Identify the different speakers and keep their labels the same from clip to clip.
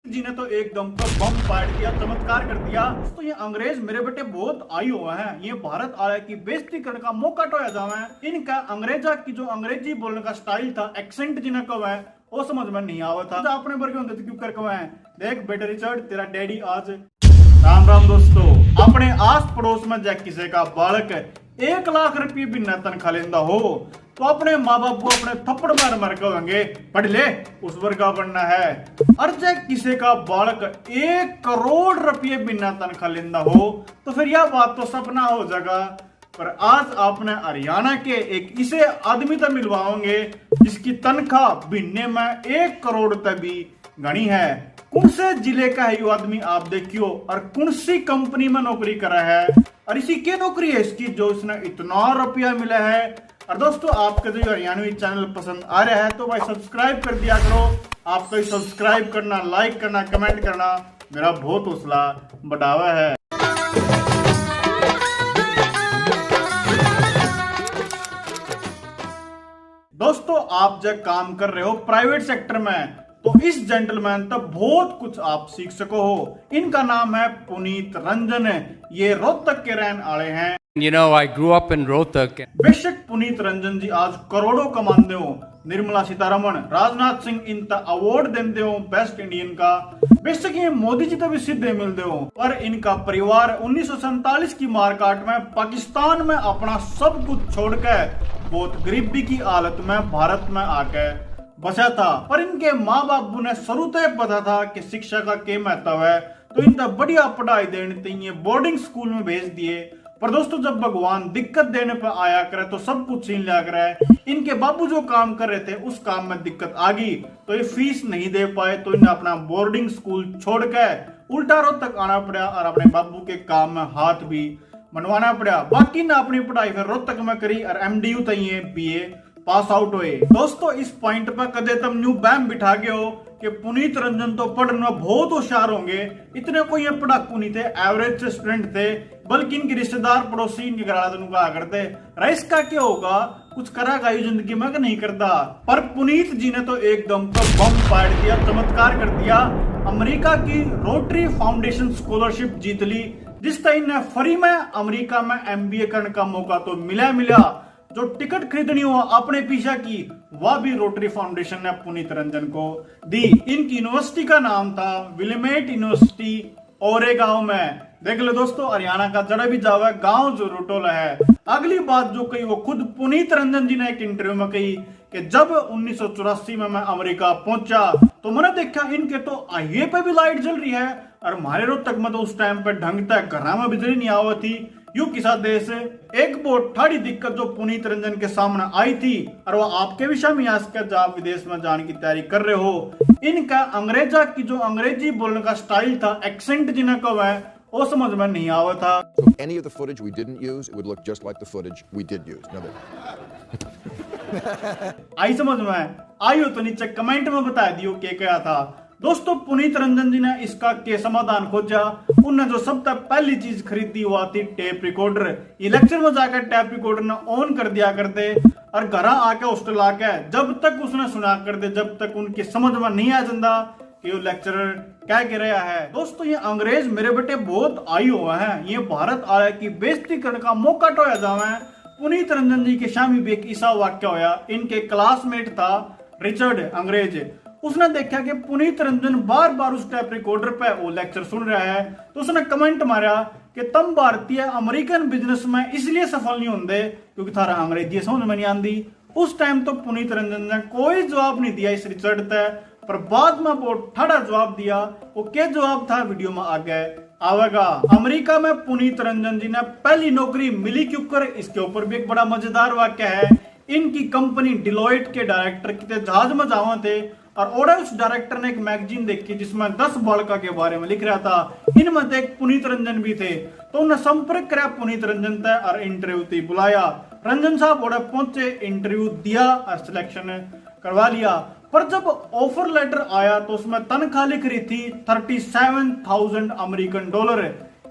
Speaker 1: जी ने तो एकदम तो बम फाड़ दिया, चमत्कार कर दिया। तो ये अंग्रेज मेरे बेटे बहुत आई हुए हैं, ये भारत आया की बेइज्जती करने का मौका टोया जावे। इनका अंग्रेजा की जो अंग्रेजी बोलने का स्टाइल था, एक्सेंट जिन्हें कहा है, वो समझ में नहीं आवा था। अपने वर्ग में क्यों कर कहा है। देख बेटे रिचर्ड, तेरा डैडी आज राम राम दोस्तों। अपने आस पड़ोस में जब किसी का बालक 1 लाख रुपये भी न तनखा लेंदा हो तो अपने माँ बाप को अपने थप्पड़ मार मार कहेंगे पढ़ ले, उस वर्ग का बनना है। और जब किसी का बालक 1 करोड़ रुपये भी न तनखा लेंदा हो तो फिर यह बात तो सपना हो जाएगा। पर आज आपने हरियाणा के एक ऐसे आदमी तक मिलवाओगे जिसकी तनख्वाह महीने में 1 करोड़ तक भी गणी है। कौन से जिले का है ये आदमी आप देखियो, और कौन सी कंपनी में नौकरी करा है, और इसी के नौकरी है इसकी जो इसने इतना रुपया मिला है। और दोस्तों आपका जो हरियाणवी चैनल पसंद आ रहा है तो भाई सब्सक्राइब कर दिया करो। आपका सब्सक्राइब करना, लाइक करना, कमेंट करना मेरा बहुत हौसला बढ़ावा है। दोस्तों आप जब काम कर रहे हो प्राइवेट सेक्टर में तो इस जेंटलमैन तक बहुत कुछ आप सीख सको हो। इनका नाम है पुनीत रंजन, ये रोहतक के रहने वाले हैं।
Speaker 2: You know, I grew up in Rohtak.
Speaker 1: बेशक पुनीत रंजन जी आज करोड़ों कमाते हो, निर्मला सीतारमण, राजनाथ सिंह इन तक अवार्ड देते हो बेस्ट इंडियन का। बेशक ये मोदी जी तक भी सीधे मिलते हो, पर इनका परिवार 1947 की मारकाट में पाकिस्तान में अपना सब कुछ छोड़कर बहुत गरीबी की हालत में भारत में आके बसा था। पर इनके माँ बापू ने शुरू से पता था कि शिक्षा का क्या महत्व है, तो इन तक बढ़िया पढ़ाई देने चाहिए, बोर्डिंग स्कूल में भेज दिए। पर दोस्तों जब भगवान दिक्कत देने पर आया करे तो सब कुछ छीन लिया करे। इनके बाबू जो काम कर रहे थे उस काम में दिक्कत आ गई तो ये फीस नहीं दे पाए, तो इन्हें अपना बोर्डिंग स्कूल छोड़कर उल्टा रोहतक आना पड़ा और अपने बाबू के काम में हाथ भी मनवाना पड़ा। बाकी ने अपनी पढ़ाई फिर रोहतक में करी और MDU तय BA पास आउट हुए। दोस्तों इस पॉइंट पर कदे तुम न्यू बैम बिठा गए हो कि पुनीत रंजन तो पढ़ने में बहुत होशियार होंगे, इतने कोई ये पढ़ाकू नहीं थे, एवरेज स्टूडेंट थे, बल्कि इनके रिश्तेदार पड़ोसी इनके घर कहा करते रईस का क्या होगा, कुछ करेगा ये जिंदगी में नहीं करता। पर पुनीत जी ने तो एकदम तो बम फाड़ दिया, चमत्कार कर दिया। अमेरिका की रोटरी फाउंडेशन स्कॉलरशिप जीत ली, जिससे इन्हें फ्री में अमेरिका में MBA करने का मौका तो मिला। जो टिकट खरीदनी हो अपने पीछा की वह भी रोटरी फाउंडेशन ने पुनीत रंजन को दी। इनकी यूनिवर्सिटी का नाम था विलिमेट यूनिवर्सिटी ओरेगांव में। देख लो दोस्तों हरियाणा का जड़ा भी जावा गांव जो रोटोला है। अगली बात जो कही वो खुद पुनीत रंजन जी ने एक इंटरव्यू में कही कि जब 1984 में मैं अमेरिका पहुंचा तो मैंने देखा इनके तो हाईवे पे भी लाइट जल रही है और हमारे रोहतक में तो उस टाइम पे ढंग तक घर में बिजली नहीं आवा थी। यू किसा देश एक बहुत ठाड़ी दिक्कत जो पुनीत रंजन के सामने आई थी और वो आपके विषय में जब आप विदेश में जाने की तैयारी कर रहे हो, इनका अंग्रेजा की जो अंग्रेजी बोलने का स्टाइल था, एक्सेंट जिन्हें कहा है, वो समझ में नहीं आवा था।
Speaker 3: Any of the footage we didn't use, it would look just like the footage we did use.
Speaker 1: आई समझ में आई हो तो नीचे कमेंट में बता दियो क्या था। दोस्तों पुनीत रंजन जी ने इसका के समाधान खोजा। उन्हें जो सब तक पहली चीज खरीदी हुआ थी टेप रिकॉर्डर। ये लेक्चर में जाकर टेप रिकॉर्डर ने ऑन कर दिया करते और घर आके हॉस्टल आके जब तक उसने सुना करते जब तक उनकी समझ में नहीं आ जाता कि वो लेक्चरर क्या कह रहा है। दोस्तों ये अंग्रेज मेरे बेटे बहुत आई हुए हैं, ये भारत आया की बेइज्जती करने का मौका टोया जावे। पुनीत रंजन जी के शामी भी एक ऐसा वाक्य होया। इनके क्लासमेट था रिचर्ड अंग्रेज, उसने देखा कि पुनीत रंजन बार बार उस टेप रिकॉर्डर पे वो लेक्चर सुन रहा है तो उसने कमेंट मारा कि तुम भारतीय अमेरिकन बिजनेस में इसलिए सफल नहीं होंगे क्योंकि थारा अंग्रेजी समझ में नहीं आती। उस टाइम तो पुनीत रंजन ने कोई जवाब नहीं दिया इस रिचर्ड तय, पर बाद में बहुत ठाड़ा जवाब दिया। वो क्या जवाब था वीडियो में आगे आवेगा। अमेरिका में पुनीत रंजन जी ने पहली नौकरी मिली क्यों कर, इसके ऊपर भी एक बड़ा मजेदार वाक्य है। इनकी कंपनी डिलॉयट के डायरेक्टर कितने जहाज में जावा थे और उस डायरेक्टर ने एक मैगजीन देखी जिसमें 10 बालका के बारे में लिख रहा था। इनमें से एक पुनीत रंजन भी थे, तो उन्हें संपर्क करा पुनीत रंजन तय और इंटरव्यू थी बुलाया। रंजन साहब ओडे पहुंचे, इंटरव्यू दिया और सिलेक्शन करवा लिया। पर जब ऑफर लेटर आया तो उसमें तनख्वाह लिख रही थी $37,000 अमेरिकन डॉलर।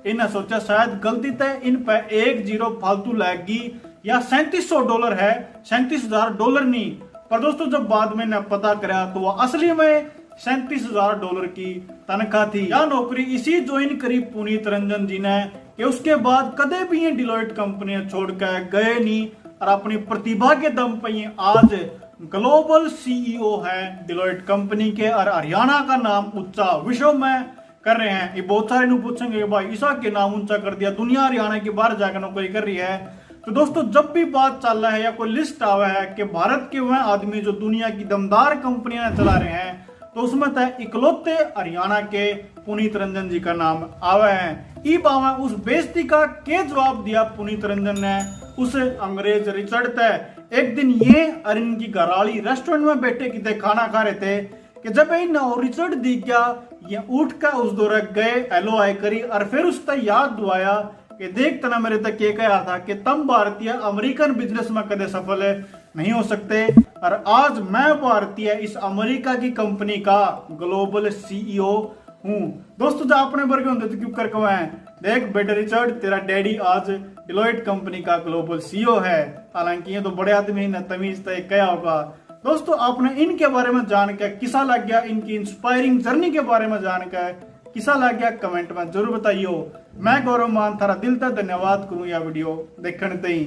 Speaker 1: इन्हें सोचा शायद गलती तय इन पे एक जीरो फालतू लगेगी या $3700 है, $37,000 नहीं। पर दोस्तों जब बाद में ने पता करा तो वह असली में $37,000 की तनख्वाह थी। यह नौकरी इसी ज्वाइन करी पुनीत रंजन जी ने कि उसके बाद कदे भी ये डिलॉयट कंपनी छोड़कर गए नहीं और अपनी प्रतिभा के दम पर ये आज ग्लोबल सीईओ है डिलॉयट कंपनी के और हरियाणा का नाम ऊंचा विश्व में कर रहे हैं। ये बहुत सारे लोग पूछेंगे भाई ईसा के नाम ऊंचा कर दिया, दुनिया हरियाणा के बाहर जाकर नौकरी कर रही है। तो दोस्तों जब भी बात चल रहा है या कोई लिस्ट आवा है कि भारत के वह आदमी जो दुनिया की दमदार कंपनियां चला रहे हैं, तो उसमें तय इकलौते हरियाणा के पुनीत रंजन जी का नाम आवा है। उस बेइज्जती का क्या जवाब दिया पुनीत रंजन ने उस अंग्रेज रिचर्ड तय। एक दिन ये और इनकी घराली रेस्टोरेंट में बैठे कितने खाना खा रहे थे कि जब रिचर्ड दी क्या ये उठ कर उस दौरे गए, हेलो आए करी और फिर उस तक याद दुआया कि देख तना मेरे तक ये कहा था कि तुम भारतीय अमेरिकन बिजनेस में कदे सफल नहीं हो सकते और आज मैं भारतीय इस अमेरिका की कंपनी का ग्लोबल सीईओ हूँ। दोस्तों जो अपने वर्ग होंगे तो क्यों कर कमाए, देख बेटे रिचर्ड तेरा डैडी आज डिलॉयट कंपनी का ग्लोबल सीईओ है। हालांकि ये तो बड़े आदमी ने तमीज तय क्या होगा। दोस्तों आपने इनके बारे में जानकर किसा लग गया, इनकी इंस्पायरिंग जर्नी के बारे में जानकर किसा लग गया कमेंट में जरूर बताइयो। मैं गौरव मान थारा दिल तक धन्यवाद करूँ यह वीडियो देखने तई।